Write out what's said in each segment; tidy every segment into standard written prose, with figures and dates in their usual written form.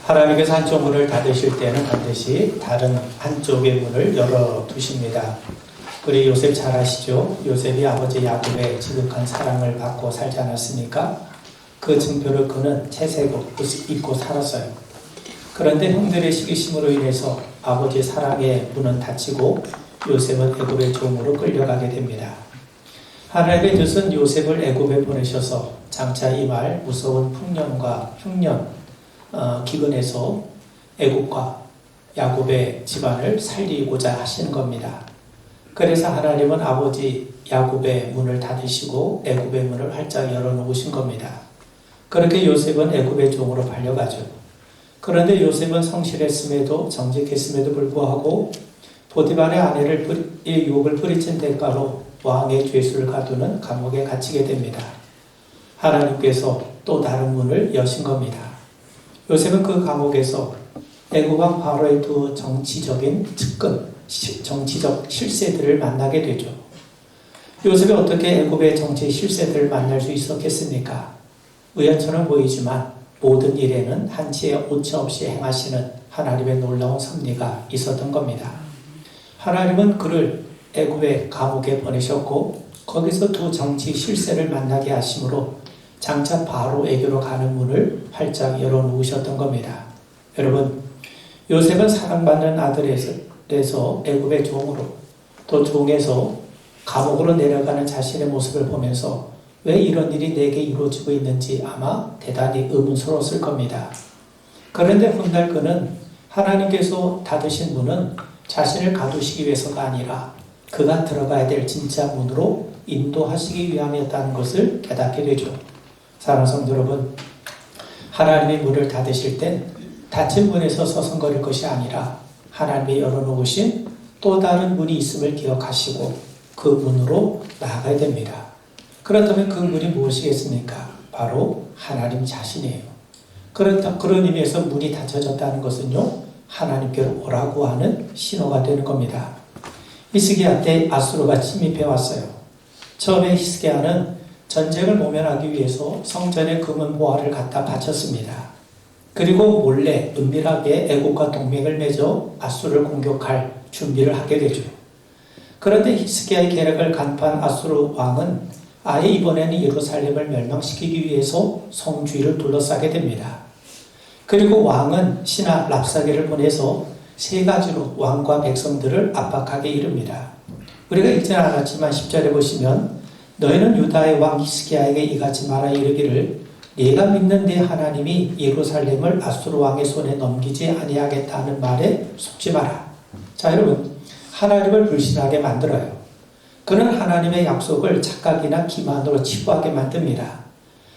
하나님께서 한쪽 문을 닫으실 때는 반드시 다른 한쪽의 문을 열어두십니다. 우리 요셉 잘 아시죠? 요셉이 아버지 야곱의 지극한 사랑을 받고 살지 않았습니까? 그 증표를 그는 채색 옷을 입고 살았어요. 그런데 형들의 시기심으로 인해서 아버지의 사랑의 문은 닫히고 요셉은 애굽의 종으로 끌려가게 됩니다. 하나님의 뜻은 요셉을 애굽에 보내셔서 장차 이말 무서운 풍년과 흉년, 기근에서 애굽과 야곱의 집안을 살리고자 하시는 겁니다. 그래서 하나님은 아버지 야곱의 문을 닫으시고 애굽의 문을 활짝 열어놓으신 겁니다. 그렇게 요셉은 애굽의 종으로 팔려가죠. 그런데 요셉은 성실했음에도 정직했음에도 불구하고 보디발의 아내를 유혹을 뿌리친 대가로 왕의 죄수를 가두는 감옥에 갇히게 됩니다. 하나님께서 또 다른 문을 여신 겁니다. 요셉은 그 감옥에서 애굽 왕 바로의 두 정치적인 측근, 정치적 실세들을 만나게 되죠. 요셉이 어떻게 애굽의 정치 실세들을 만날 수 있었겠습니까? 우연처럼 보이지만 모든 일에는 한치의 오차 없이 행하시는 하나님의 놀라운 섭리가 있었던 겁니다. 하나님은 그를 애굽의 감옥에 보내셨고 거기서 두 정치 실세를 만나게 하심으로 장차 바로에게로 가는 문을 활짝 열어놓으셨던 겁니다. 여러분, 요셉은 사랑받는 아들에서 애굽의 종으로 또 종에서 감옥으로 내려가는 자신의 모습을 보면서 왜 이런 일이 내게 이루어지고 있는지 아마 대단히 의문스러웠을 겁니다. 그런데 훗날 그는 하나님께서 닫으신 문은 자신을 가두시기 위해서가 아니라 그가 들어가야 될 진짜 문으로 인도하시기 위함이었다는 것을 깨닫게 되죠. 사랑하는 성도 여러분, 하나님의 문을 닫으실 땐 닫힌 문에서 서성거릴 것이 아니라 하나님이 열어놓으신 또 다른 문이 있음을 기억하시고 그 문으로 나아가야 됩니다. 그렇다면 그 문이 무엇이겠습니까? 바로 하나님 자신이에요. 그런 의미에서 문이 닫혀졌다는 것은요, 하나님께로 오라고 하는 신호가 되는 겁니다. 히스기야 때 아수르가 침입해 왔어요. 처음에 히스기야는 전쟁을 모면하기 위해서 성전에 금은 보화를 갖다 바쳤습니다. 그리고 몰래 은밀하게 애국과 동맹을 맺어 아수르를 공격할 준비를 하게 되죠. 그런데 히스기야의 계략을 간파한 아수르 왕은 아예 이번에는 예루살렘을 멸망시키기 위해서 성주위를 둘러싸게 됩니다. 그리고 왕은 신하 랍사게를 보내서 세 가지로 왕과 백성들을 압박하게 이릅니다. 우리가 읽지는 않았지만 10절에 보시면 너희는 유다의 왕 히스기야에게 이같이 말하 이르기를 네가 믿는 네 하나님이 예루살렘을 아수르 왕의 손에 넘기지 아니하겠다는 말에 속지 마라. 자, 여러분, 하나님을 불신하게 만들어요. 그는 하나님의 약속을 착각이나 기만으로 치부하게 만듭니다.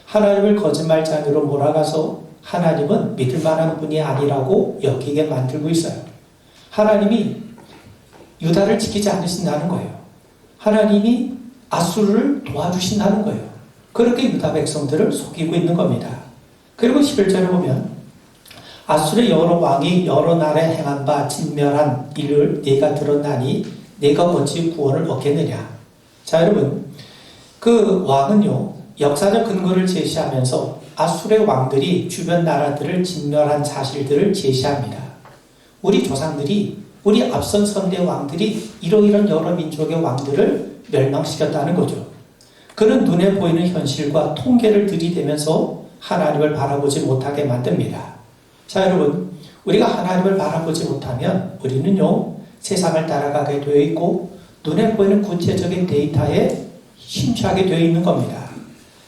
하나님을 거짓말장애로 몰아가서 하나님은 믿을 만한 분이 아니라고 여기게 만들고 있어요. 하나님이 유다를 지키지 않으신다는 거예요. 하나님이 아수르를 도와주신다는 거예요. 그렇게 유다 백성들을 속이고 있는 겁니다. 그리고 11절에 보면 아수르의 여러 왕이 여러 나라에 행한 바 진멸한 일을 네가 들었나니 네가 어찌 구원을 얻겠느냐. 자, 여러분, 그 왕은요, 역사적 근거를 제시하면서 아수르의 왕들이 주변 나라들을 진멸한 사실들을 제시합니다. 우리 조상들이, 우리 앞선 선대 왕들이 이러이런 여러 민족의 왕들을 멸망시켰다는 거죠. 그는 눈에 보이는 현실과 통계를 들이대면서 하나님을 바라보지 못하게 만듭니다. 자, 여러분, 우리가 하나님을 바라보지 못하면 우리는요, 세상을 따라가게 되어 있고 눈에 보이는 구체적인 데이터에 심취하게 되어 있는 겁니다.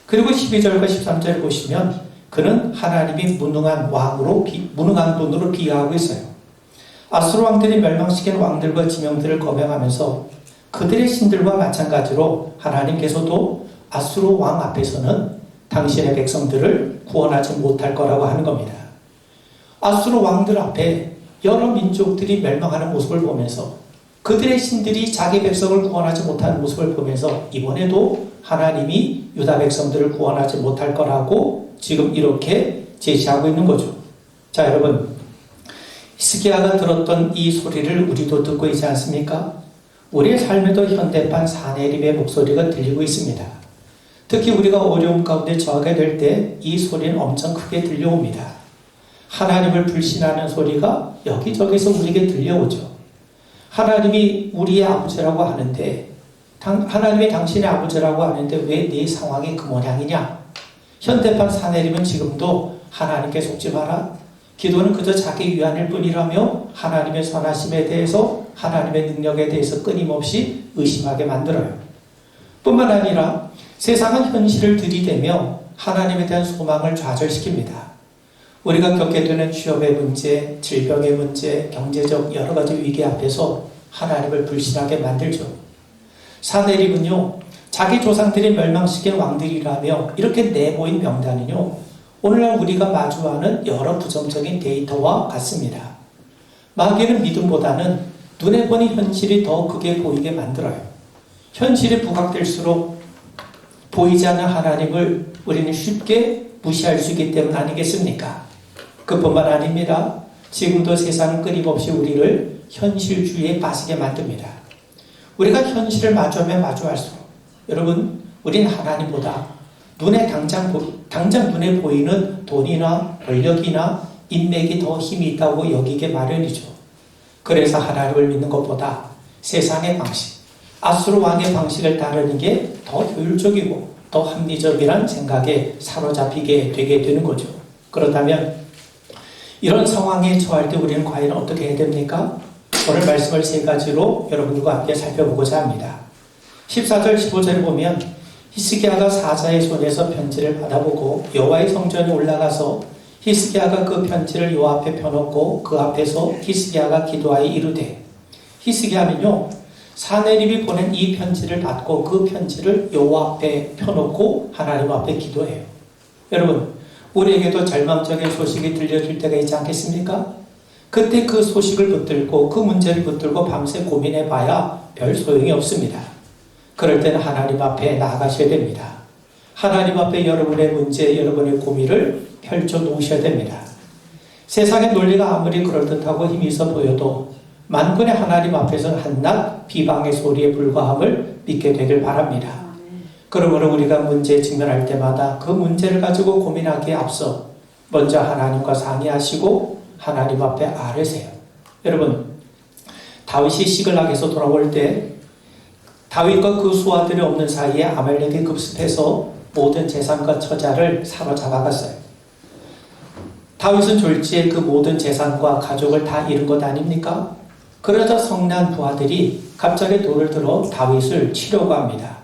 그리고 12절과 13절을 보시면 그는 하나님이 무능한 무능한 분으로 비하하고 있어요. 아수르 왕들이 멸망시킨 왕들과 지명들을 거명하면서 그들의 신들과 마찬가지로 하나님께서도 아수르 왕 앞에서는 당신의 백성들을 구원하지 못할 거라고 하는 겁니다. 아수르 왕들 앞에 여러 민족들이 멸망하는 모습을 보면서 그들의 신들이 자기 백성을 구원하지 못하는 모습을 보면서 이번에도 하나님이 유다 백성들을 구원하지 못할 거라고 지금 이렇게 제시하고 있는 거죠. 자, 여러분, 히스기야가 들었던 이 소리를 우리도 듣고 있지 않습니까? 우리의 삶에도 현대판 사내림의 목소리가 들리고 있습니다. 특히 우리가 어려움 가운데 처하게 될 때 이 소리는 엄청 크게 들려옵니다. 하나님을 불신하는 소리가 여기저기서 우리에게 들려오죠. 하나님이 우리의 아버지라고 하는데, 하나님이 당신의 아버지라고 하는데 왜 네 상황이 그 모양이냐? 현대판 사내림은 지금도 하나님께 속지 마라. 기도는 그저 자기 위안일 뿐이라며 하나님의 선하심에 대해서, 하나님의 능력에 대해서 끊임없이 의심하게 만들어요. 뿐만 아니라 세상은 현실을 들이대며 하나님에 대한 소망을 좌절시킵니다. 우리가 겪게 되는 취업의 문제, 질병의 문제, 경제적 여러 가지 위기 앞에서 하나님을 불신하게 만들죠. 사내림은요, 자기 조상들이 멸망시킨 왕들이라며 이렇게 내보인 명단은요, 오늘날 우리가 마주하는 여러 부정적인 데이터와 같습니다. 마귀는 믿음보다는 눈에 보니 현실이 더 크게 보이게 만들어요. 현실이 부각될수록 보이지 않는 하나님을 우리는 쉽게 무시할 수 있기 때문 아니겠습니까? 그뿐만 아닙니다. 지금도 세상은 끊임없이 우리를 현실주의에 빠지게 만듭니다. 우리가 현실을 마주하면 마주할수록 여러분, 우린 하나님보다 눈에 당장 눈에 보이는 돈이나 권력이나 인맥이 더 힘이 있다고 여기게 마련이죠. 그래서 하나님을 믿는 것보다 세상의 방식, 아수르 왕의 방식을 따르는 게 더 효율적이고 더 합리적이라는 생각에 사로잡히게 되게 되는 거죠. 그렇다면 이런 상황에 처할 때 우리는 과연 어떻게 해야 됩니까? 오늘 말씀을 세 가지로 여러분과 함께 살펴보고자 합니다. 14절 15절을 보면 히스기야가 사자의 손에서 편지를 받아보고 여호와의 성전에 올라가서 히스기야가 그 편지를 여호와 앞에 펴놓고 그 앞에서 히스기야가 기도하여 이르되, 히스기야는요, 사내립이 보낸 이 편지를 받고 그 편지를 여호와 앞에 펴놓고 하나님 앞에 기도해요. 여러분, 우리에게도 절망적인 소식이 들려줄 때가 있지 않겠습니까? 그때 그 소식을 붙들고 그 문제를 붙들고 밤새 고민해봐야 별 소용이 없습니다. 그럴 때는 하나님 앞에 나아가셔야 됩니다. 하나님 앞에 여러분의 문제, 여러분의 고민을 펼쳐 놓으셔야 됩니다. 세상의 논리가 아무리 그럴듯하고 힘이 있어 보여도 만군의 하나님 앞에서 한낱 비방의 소리에 불과함을 믿게 되길 바랍니다. 그러므로 우리가 문제에 직면할 때마다 그 문제를 가지고 고민하기에 앞서 먼저 하나님과 상의하시고 하나님 앞에 아뢰세요. 여러분, 다윗이 시글락에서 돌아올 때 다윗과 그 수하들이 없는 사이에 아말렉이 급습해서 모든 재산과 처자를 사로잡아갔어요. 다윗은 졸지에 그 모든 재산과 가족을 다 잃은 것 아닙니까? 그러자 성난 부하들이 갑자기 돌을 들어 다윗을 치려고 합니다.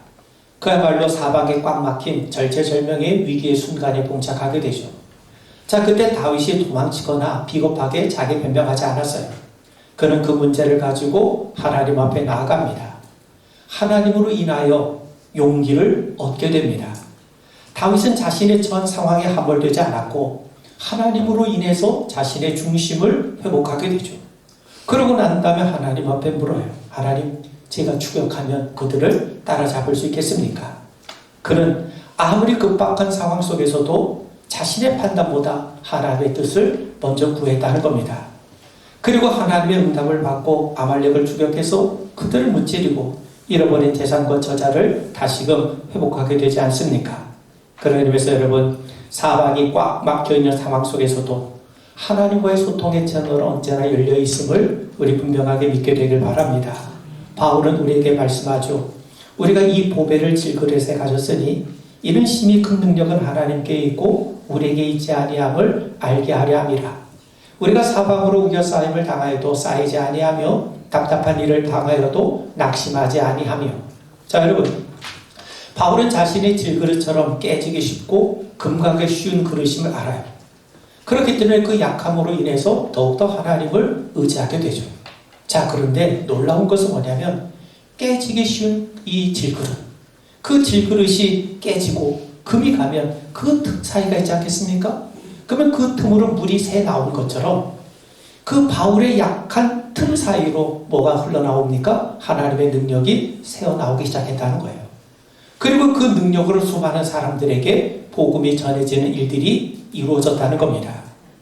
그야말로 사방에 꽉 막힌 절체절명의 위기의 순간에 봉착하게 되죠. 자, 그때 다윗이 도망치거나 비겁하게 자기 변명하지 않았어요. 그는 그 문제를 가지고 하나님 앞에 나아갑니다. 하나님으로 인하여 용기를 얻게 됩니다. 다윗은 자신의 전 상황에 함몰되지 않았고 하나님으로 인해서 자신의 중심을 회복하게 되죠. 그러고 난 다음에 하나님 앞에 물어요. 하나님, 제가 추격하면 그들을 따라잡을 수 있겠습니까? 그는 아무리 급박한 상황 속에서도 자신의 판단보다 하나님의 뜻을 먼저 구했다는 겁니다. 그리고 하나님의 응답을 받고 아말렉을 추격해서 그들을 무찌르고 잃어버린 재산과 저자를 다시금 회복하게 되지 않습니까? 그런 의미에서 여러분, 사방이 꽉 막혀있는 상황 속에서도 하나님과의 소통의 채널은 언제나 열려있음을 우리 분명하게 믿게 되길 바랍니다. 바울은 우리에게 말씀하죠. 우리가 이 보배를 질그릇에 가졌으니 이는 심히 큰 능력은 하나님께 있고 우리에게 있지 아니함을 알게 하려 함이라. 우리가 사방으로 우겨싸임을 당하여도 쌓이지 아니하며 답답한 일을 당하여도 낙심하지 아니하며. 자, 여러분, 바울은 자신의 질그릇처럼 깨지기 쉽고 금가기 쉬운 그릇임을 알아요. 그렇기 때문에 그 약함으로 인해서 더욱더 하나님을 의지하게 되죠. 자, 그런데 놀라운 것은 뭐냐면 깨지기 쉬운 이 질그릇, 그 질그릇이 깨지고 금이 가면 그 틈 사이가 있지 않겠습니까? 그러면 그 틈으로 물이 새 나온 것처럼 그 바울의 약한 틈 사이로 뭐가 흘러나옵니까? 하나님의 능력이 새어나오기 시작했다는 거예요. 그리고 그 능력으로 수많은 사람들에게 복음이 전해지는 일들이 이루어졌다는 겁니다.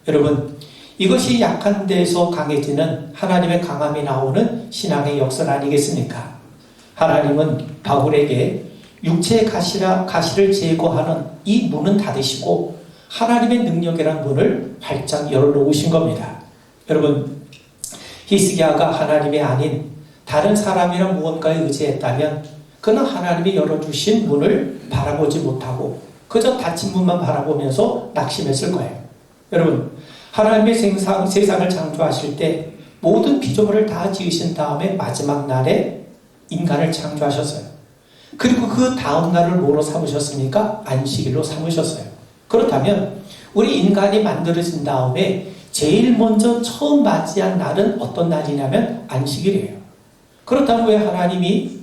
여러분, 이것이 약한 데서 강해지는 하나님의 강함이 나오는 신앙의 역설 아니겠습니까? 하나님은 바울에게 육체의 가시를 제거하는 이 문은 닫으시고 하나님의 능력이라는 문을 활짝 열어놓으신 겁니다. 여러분, 히스기야가 하나님이 아닌 다른 사람이나 무언가에 의지했다면 그는 하나님이 열어주신 문을 바라보지 못하고 그저 닫힌 문만 바라보면서 낙심했을 거예요. 여러분, 하나님의 세상을 창조하실 때 모든 피조물을 다 지으신 다음에 마지막 날에 인간을 창조하셨어요. 그리고 그 다음 날을 뭐로 삼으셨습니까? 안식일로 삼으셨어요. 그렇다면 우리 인간이 만들어진 다음에 제일 먼저 처음 맞이한 날은 어떤 날이냐면 안식일이에요. 그렇다면 왜 하나님이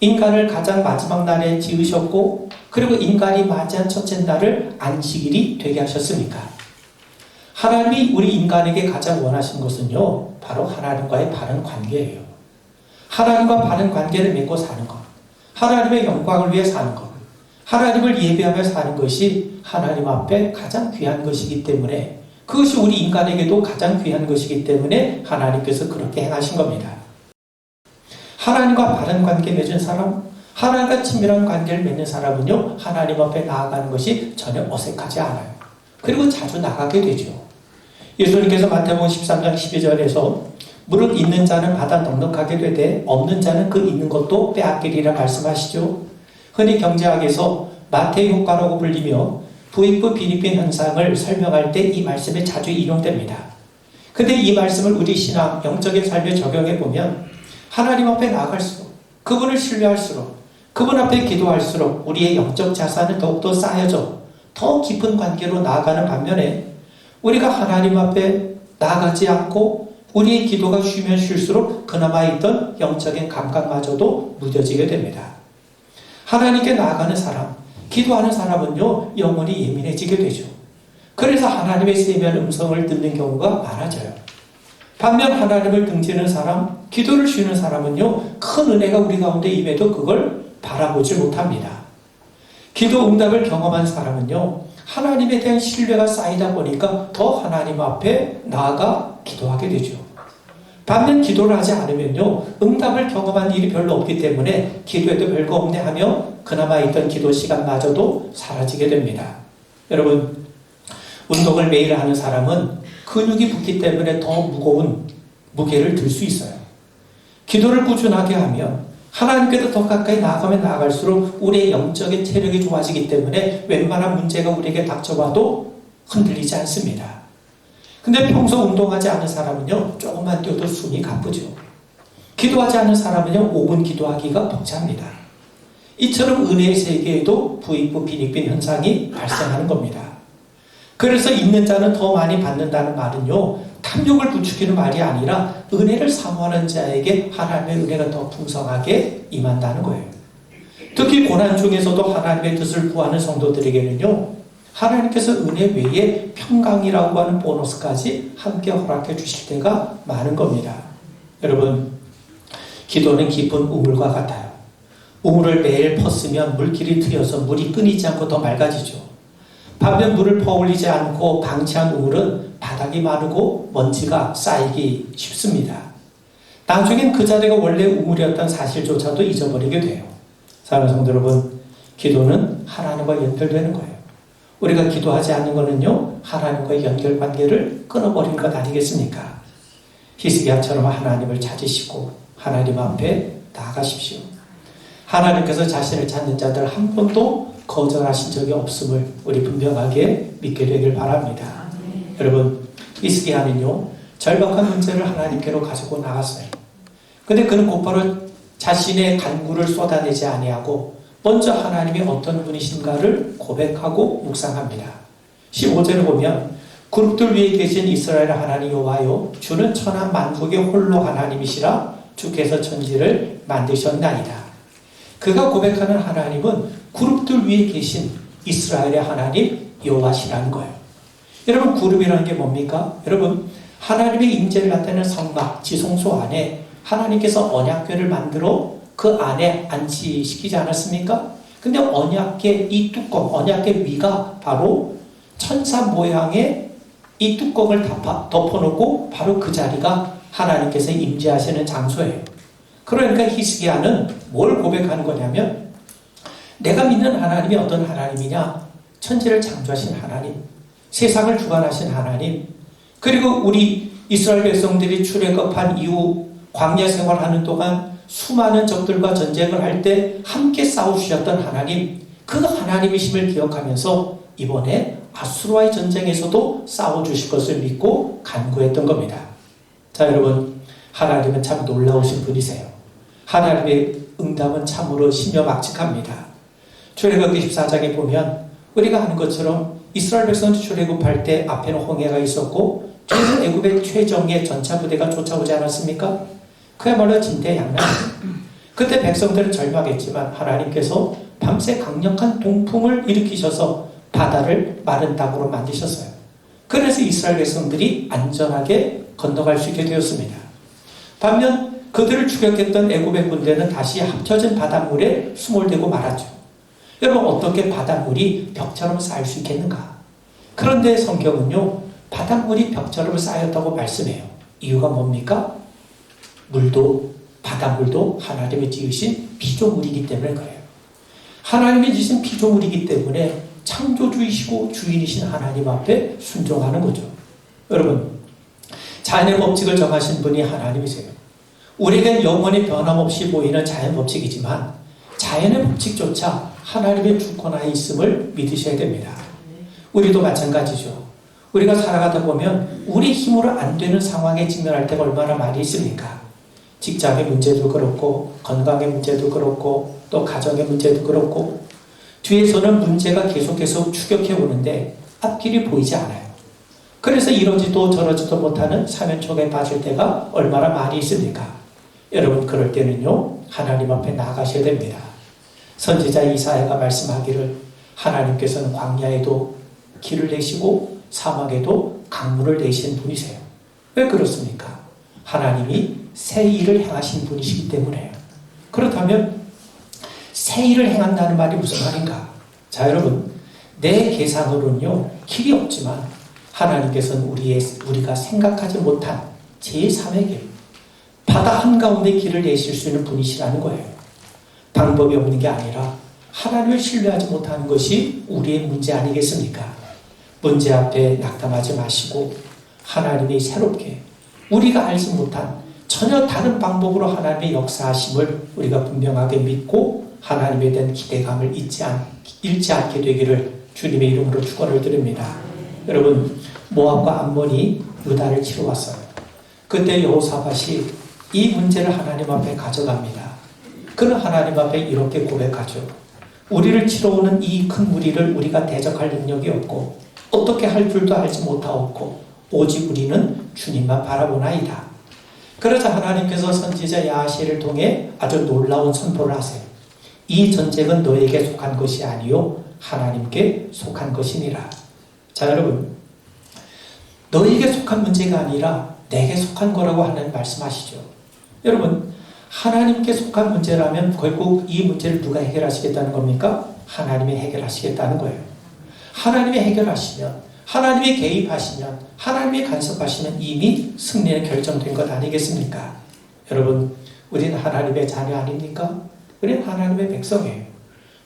인간을 가장 마지막 날에 지으셨고 그리고 인간이 맞이한 첫째 날을 안식일이 되게 하셨습니까? 하나님이 우리 인간에게 가장 원하신 것은요, 바로 하나님과의 바른 관계예요. 하나님과 바른 관계를 맺고 사는 것, 하나님의 영광을 위해 사는 것, 하나님을 예배하며 사는 것이 하나님 앞에 가장 귀한 것이기 때문에, 그것이 우리 인간에게도 가장 귀한 것이기 때문에 하나님께서 그렇게 행하신 겁니다. 하나님과 바른 관계 맺은 사람, 하나님과 친밀한 관계를 맺는 사람은요, 하나님 앞에 나아가는 것이 전혀 어색하지 않아요. 그리고 자주 나가게 되죠. 예수님께서 마태복음 13장 12절에서 무릇 있는 자는 받아 넉넉하게 되되 없는 자는 그 있는 것도 빼앗기리라 말씀하시죠. 흔히 경제학에서 마태 효과라고 불리며 부익부 빈익빈 현상을 설명할 때 이 말씀이 자주 인용됩니다. 근데 이 말씀을 우리 신앙, 영적인 삶에 적용해 보면 하나님 앞에 나아갈수록, 그분을 신뢰할수록, 그분 앞에 기도할수록 우리의 영적 자산은 더욱더 쌓여져 더 깊은 관계로 나아가는 반면에 우리가 하나님 앞에 나아가지 않고 우리의 기도가 쉬면 쉴수록 그나마 있던 영적인 감각마저도 무뎌지게 됩니다. 하나님께 나아가는 사람, 기도하는 사람은요, 영혼이 예민해지게 되죠. 그래서 하나님의 세미한 음성을 듣는 경우가 많아져요. 반면 하나님을 등지는 사람, 기도를 쉬는 사람은요, 큰 은혜가 우리 가운데 임해도 그걸 바라보지 못합니다. 기도 응답을 경험한 사람은요, 하나님에 대한 신뢰가 쌓이다 보니까 더 하나님 앞에 나아가 기도하게 되죠. 반면 기도를 하지 않으면요, 응답을 경험한 일이 별로 없기 때문에 기도해도 별거 없네 하며 그나마 있던 기도 시간마저도 사라지게 됩니다. 여러분, 운동을 매일 하는 사람은 근육이 붙기 때문에 더 무거운 무게를 들 수 있어요. 기도를 꾸준하게 하면 하나님께도 더 가까이 나아가면 나아갈수록 우리의 영적인 체력이 좋아지기 때문에 웬만한 문제가 우리에게 닥쳐와도 흔들리지 않습니다. 근데 평소 운동하지 않은 사람은요, 조금만 뛰어도 숨이 가쁘죠. 기도하지 않은 사람은요, 5분 기도하기가 벅찹니다. 이처럼 은혜의 세계에도 부익부 빈익빈 현상이 발생하는 겁니다. 그래서 있는 자는 더 많이 받는다는 말은요, 탐욕을 부추기는 말이 아니라 은혜를 사모하는 자에게 하나님의 은혜가 더 풍성하게 임한다는 거예요. 특히 고난 중에서도 하나님의 뜻을 구하는 성도들에게는요, 하나님께서 은혜 외에 평강이라고 하는 보너스까지 함께 허락해 주실 때가 많은 겁니다. 여러분, 기도는 깊은 우물과 같아요. 우물을 매일 퍼쓰면 물길이 트여서 물이 끊이지 않고 더 맑아지죠. 반면 물을 퍼올리지 않고 방치한 우물은 바닥이 마르고 먼지가 쌓이기 쉽습니다. 나중엔 그 자리가 원래 우물이었던 사실조차도 잊어버리게 돼요. 사랑하는 성도 여러분, 기도는 하나님과 연결되는 거예요. 우리가 기도하지 않는 것은요, 하나님과의 연결관계를 끊어버린 것 아니겠습니까? 히스기야처럼 하나님을 찾으시고 하나님 앞에 나아가십시오. 하나님께서 자신을 찾는 자들 한 번도 거절하신 적이 없음을 우리 분명하게 믿게 되길 바랍니다. 여러분, 히스기야는요, 절박한 문제를 하나님께로 가지고 나갔어요. 근데 그는 곧바로 자신의 간구를 쏟아내지 아니하고 먼저 하나님이 어떤 분이신가를 고백하고 묵상합니다. 15절을 보면 그룹들 위에 계신 이스라엘 하나님 여호와여, 주는 천하 만국의 홀로 하나님이시라. 주께서 천지를 만드셨나이다. 그가 고백하는 하나님은 그룹들 위에 계신 이스라엘의 하나님 여호와시라는 거예요. 여러분, 그룹이라는 게 뭡니까? 여러분, 하나님의 임재를 나타내는 성막, 지성소 안에 하나님께서 언약궤를 만들어 그 안에 안치시키지 않았습니까? 근데 언약궤 이 뚜껑, 언약궤 위가 바로 천사 모양의 이 뚜껑을 덮어놓고 바로 그 자리가 하나님께서 임재하시는 장소예요. 그러니까 히스기야는 뭘 고백하는 거냐면, 내가 믿는 하나님이 어떤 하나님이냐? 천지를 창조하신 하나님, 세상을 주관하신 하나님, 그리고 우리 이스라엘 백성들이 출애굽한 이후 광야 생활하는 동안 수많은 적들과 전쟁을 할 때 함께 싸우셨던 하나님, 그 하나님이심을 기억하면서 이번에 아수르와의 전쟁에서도 싸워주실 것을 믿고 간구했던 겁니다. 자, 여러분, 하나님은 참 놀라우신 분이세요. 하나님의 응답은 참으로 신묘막측합니다. 출애굽기 14장에 보면 우리가 하는 것처럼 이스라엘 백성들 출애굽할 때 앞에는 홍해가 있었고 애굽의 최정예 전차 부대가 쫓아오지 않았습니까? 그야말로 진퇴양난. 그때 백성들은 절망했지만 하나님께서 밤새 강력한 동풍을 일으키셔서 바다를 마른 땅으로 만드셨어요. 그래서 이스라엘 백성들이 안전하게 건너갈 수 있게 되었습니다. 반면 그들을 추격했던 애굽의 군대는 다시 합쳐진 바닷물에 수몰되고 말았죠. 여러분, 어떻게 바닷물이 벽처럼 쌓일 수 있겠는가? 그런데 성경은요, 바닷물이 벽처럼 쌓였다고 말씀해요. 이유가 뭡니까? 바닷물도 하나님이 지으신 피조물이기 때문에 그래요. 하나님이 지으신 피조물이기 때문에 창조주이시고 주인이신 하나님 앞에 순종하는 거죠. 여러분, 자연의 법칙을 정하신 분이 하나님이세요. 우리에겐 영원히 변함없이 보이는 자연 법칙이지만 자연의 법칙조차 하나님의 주권하에 있음을 믿으셔야 됩니다. 우리도 마찬가지죠. 우리가 살아가다 보면 우리 힘으로 안 되는 상황에 직면할 때가 얼마나 많이 있습니까? 직장의 문제도 그렇고 건강의 문제도 그렇고 또 가정의 문제도 그렇고 뒤에서는 문제가 계속해서 추격해 오는데 앞길이 보이지 않아요. 그래서 이러지도 저러지도 못하는 사면초가에 빠질 때가 얼마나 많이 있습니까? 여러분, 그럴 때는요, 하나님 앞에 나가셔야 됩니다. 선지자 이사야가 말씀하기를 하나님께서는 광야에도 길을 내시고 사막에도 강물을 내신 분이세요. 왜 그렇습니까? 하나님이 새 일을 행하신 분이시기 때문에요. 그렇다면 새 일을 행한다는 말이 무슨 말인가? 자, 여러분, 내 계산으로는요 길이 없지만 하나님께서는 우리가 생각하지 못한 제3의 길, 바다 한가운데 길을 내실 수 있는 분이시라는 거예요. 방법이 없는 게 아니라 하나님을 신뢰하지 못하는 것이 우리의 문제 아니겠습니까? 문제 앞에 낙담하지 마시고 하나님이 새롭게 우리가 알지 못한 전혀 다른 방법으로 하나님의 역사하심을 우리가 분명하게 믿고 하나님에 대한 기대감을 잃지 않게 되기를 주님의 이름으로 축원을 드립니다. 여러분, 모압과 암몬이 유다를 치러 왔어요. 그때 여호사밧이 이 문제를 하나님 앞에 가져갑니다. 그는 하나님 앞에 이렇게 고백하죠. 우리를 치러 오는 이 큰 무리를 우리가 대적할 능력이 없고 어떻게 할 줄도 알지 못하옵고 오직 우리는 주님만 바라보나이다. 그러자 하나님께서 선지자 야하시를 통해 아주 놀라운 선포를 하세요. 이 전쟁은 너에게 속한 것이 아니요 하나님께 속한 것이니라. 자, 여러분, 너에게 속한 문제가 아니라 내게 속한 거라고 하나님 말씀하시죠. 여러분, 하나님께 속한 문제라면 결국 이 문제를 누가 해결하시겠다는 겁니까? 하나님이 해결하시겠다는 거예요. 하나님이 해결하시면, 하나님이 개입하시면, 하나님이 간섭하시면 이미 승리는 결정된 것 아니겠습니까? 여러분, 우리는 하나님의 자녀 아닙니까? 우리는 하나님의 백성이에요.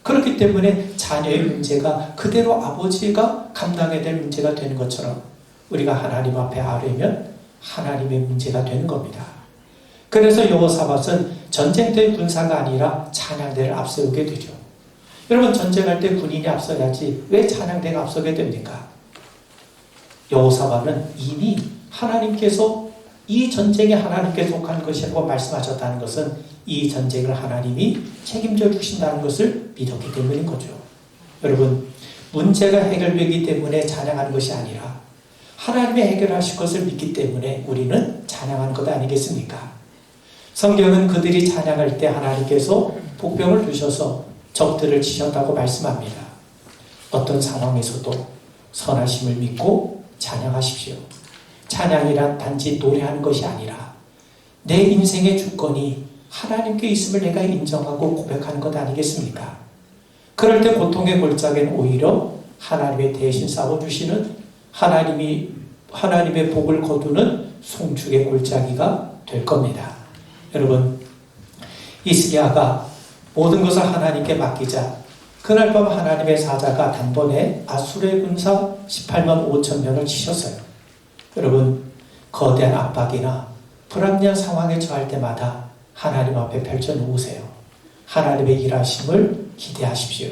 그렇기 때문에 자녀의 문제가 그대로 아버지가 감당해야 될 문제가 되는 것처럼 우리가 하나님 앞에 아뢰면 하나님의 문제가 되는 겁니다. 그래서 여호사밧은 전쟁터의 군사가 아니라 찬양대를 앞세우게 되죠. 여러분, 전쟁할 때 군인이 앞서야지 왜 찬양대가 앞서게 됩니까? 여호사밧은 이미 하나님께서 이 전쟁이 하나님께 속한 것이라고 말씀하셨다는 것은 이 전쟁을 하나님이 책임져 주신다는 것을 믿었기 때문인 거죠. 여러분, 문제가 해결되기 때문에 찬양하는 것이 아니라 하나님이 해결하실 것을 믿기 때문에 우리는 찬양하는 것 아니겠습니까? 성경은 그들이 찬양할 때 하나님께서 복병을 두셔서 적들을 치셨다고 말씀합니다. 어떤 상황에서도 선하심을 믿고 찬양하십시오. 찬양이란 단지 노래하는 것이 아니라 내 인생의 주권이 하나님께 있음을 내가 인정하고 고백하는 것 아니겠습니까? 그럴 때 고통의 골짜기는 오히려 하나님의 대신 싸워주시는 하나님의 복을 거두는 송축의 골짜기가 될 겁니다. 여러분, 히스기야가 모든 것을 하나님께 맡기자 그날 밤 하나님의 사자가 단번에 아수르의 군사 18만 5천 명을 치셨어요. 여러분, 거대한 압박이나 불합리한 상황에 처할 때마다 하나님 앞에 펼쳐놓으세요. 하나님의 일하심을 기대하십시오.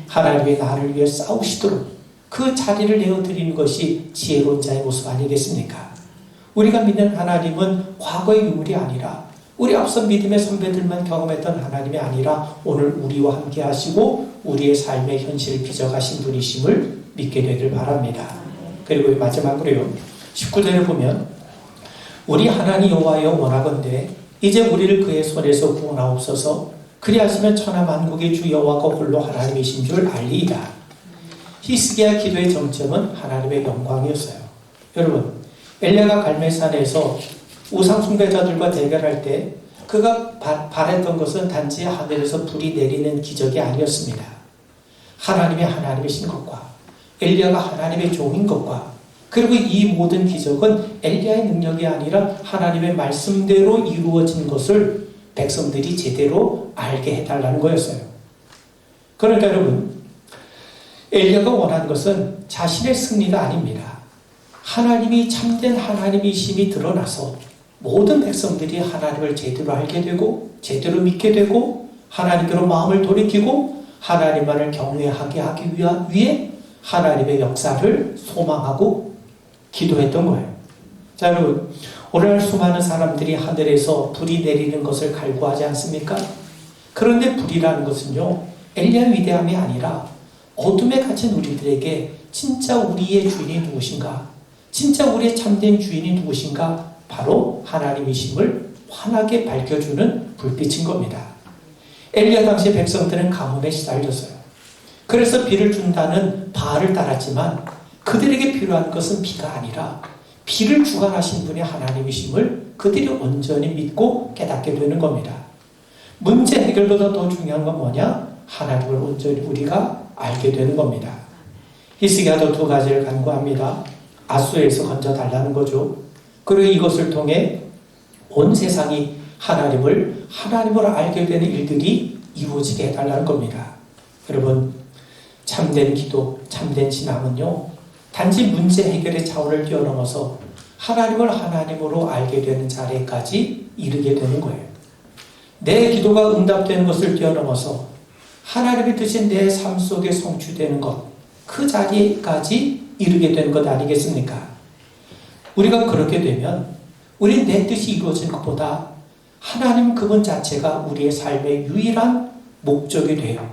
하나님이 나를 위해 싸우시도록 그 자리를 내어드리는 것이 지혜로운 자의 모습 아니겠습니까? 우리가 믿는 하나님은 과거의 유물이 아니라 우리 앞선 믿음의 선배들만 경험했던 하나님이 아니라 오늘 우리와 함께 하시고 우리의 삶의 현실을 빚어가신 분이심을 믿게 되길 바랍니다. 그리고 마지막으로요, 19절을 보면 우리 하나님 여호와여 원하건대 이제 우리를 그의 손에서 구원하옵소서. 그리하시면 천하 만국의 주 여호와가 홀로 하나님이신 줄 알리이다. 히스기야 기도의 정점은 하나님의 영광이었어요. 여러분, 엘리야가 갈멜산에서 우상 숭배자들과 대결할 때 그가 바랬던 것은 단지 하늘에서 불이 내리는 기적이 아니었습니다. 하나님이 하나님이신 것과 엘리야가 하나님의 종인 것과 그리고 이 모든 기적은 엘리야의 능력이 아니라 하나님의 말씀대로 이루어진 것을 백성들이 제대로 알게 해달라는 거였어요. 그러니까 여러분, 엘리야가 원한 것은 자신의 승리가 아닙니다. 하나님이 참된 하나님이심이 드러나서 모든 백성들이 하나님을 제대로 알게 되고 제대로 믿게 되고 하나님께로 마음을 돌이키고 하나님만을 경외하게 하기 위해 하나님의 역사를 소망하고 기도했던 거예요. 자, 여러분, 오늘날 수많은 사람들이 하늘에서 불이 내리는 것을 갈구하지 않습니까? 그런데 불이라는 것은요, 엘리야의 위대함이 아니라 어둠에 갇힌 우리들에게 진짜 우리의 주인이 누구신가? 진짜 우리의 참된 주인이 누구신가? 바로 하나님이심을 환하게 밝혀주는 불빛인 겁니다. 엘리야 당시 백성들은 가뭄에 시달렸어요. 그래서 비를 준다는 바알을 따랐지만 그들에게 필요한 것은 비가 아니라 비를 주관하신 분이 하나님이심을 그들이 온전히 믿고 깨닫게 되는 겁니다. 문제 해결보다 더 중요한 건 뭐냐? 하나님을 온전히 우리가 알게 되는 겁니다. 히스기야도 두 가지를 간구합니다. 아수에서 건져달라는 거죠. 그리고 이것을 통해 온 세상이 하나님을 알게 되는 일들이 이루어지게 해달라는 겁니다. 여러분, 참된 기도, 참된 신앙은요, 단지 문제 해결의 차원을 뛰어넘어서 하나님을 하나님으로 알게 되는 자리까지 이르게 되는 거예요. 내 기도가 응답되는 것을 뛰어넘어서 하나님의 뜻이 내 삶 속에 성취되는 것, 그 자리까지 이르게 되는 것 아니겠습니까? 우리가 그렇게 되면 우리 내 뜻이 이루어지는 것보다 하나님 그분 자체가 우리의 삶의 유일한 목적이 돼요.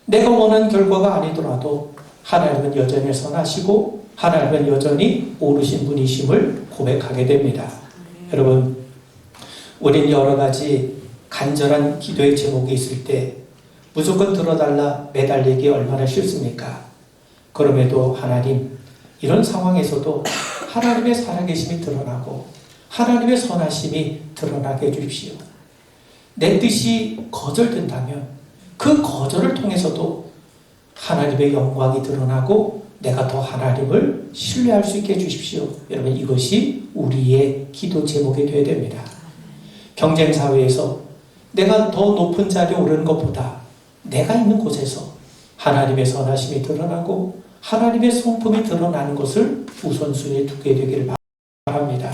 내가 원하는 결과가 아니더라도 하나님은 여전히 선하시고 하나님은 여전히 옳으신 분이심을 고백하게 됩니다. 여러분, 우리는 여러 가지 간절한 기도의 제목이 있을 때 무조건 들어달라 매달리기 얼마나 쉽습니까? 그럼에도 하나님, 이런 상황에서도 하나님의 살아계심이 드러나고 하나님의 선하심이 드러나게 해주십시오. 내 뜻이 거절된다면 그 거절을 통해서도 하나님의 영광이 드러나고 내가 더 하나님을 신뢰할 수 있게 해주십시오. 여러분, 이것이 우리의 기도 제목이 되어야 됩니다. 경쟁사회에서 내가 더 높은 자리에 오르는 것보다 내가 있는 곳에서 하나님의 선하심이 드러나고 하나님의 성품이 드러나는 것을 우선순위에 두게 되기를 바랍니다.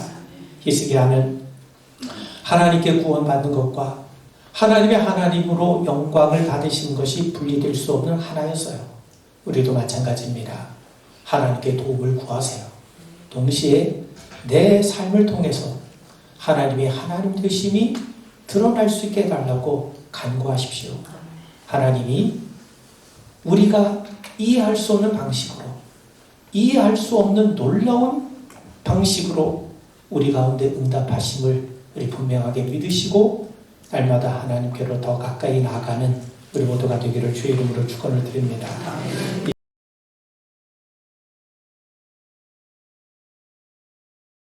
히스기야는 하나님께 구원받는 것과 하나님의 하나님으로 영광을 받으시는 것이 분리될 수 없는 하나였어요. 우리도 마찬가지입니다. 하나님께 도움을 구하세요. 동시에 내 삶을 통해서 하나님의 하나님 되심이 드러날 수 있게 해달라고 간구하십시오. 하나님이 우리가 이해할 수 없는 방식으로, 이해할 수 없는 놀라운 방식으로 우리 가운데 응답하심을 우리 분명하게 믿으시고 날마다 하나님께로 더 가까이 나아가는 우리 모두가 되기를 주의 이름으로 축원을 드립니다.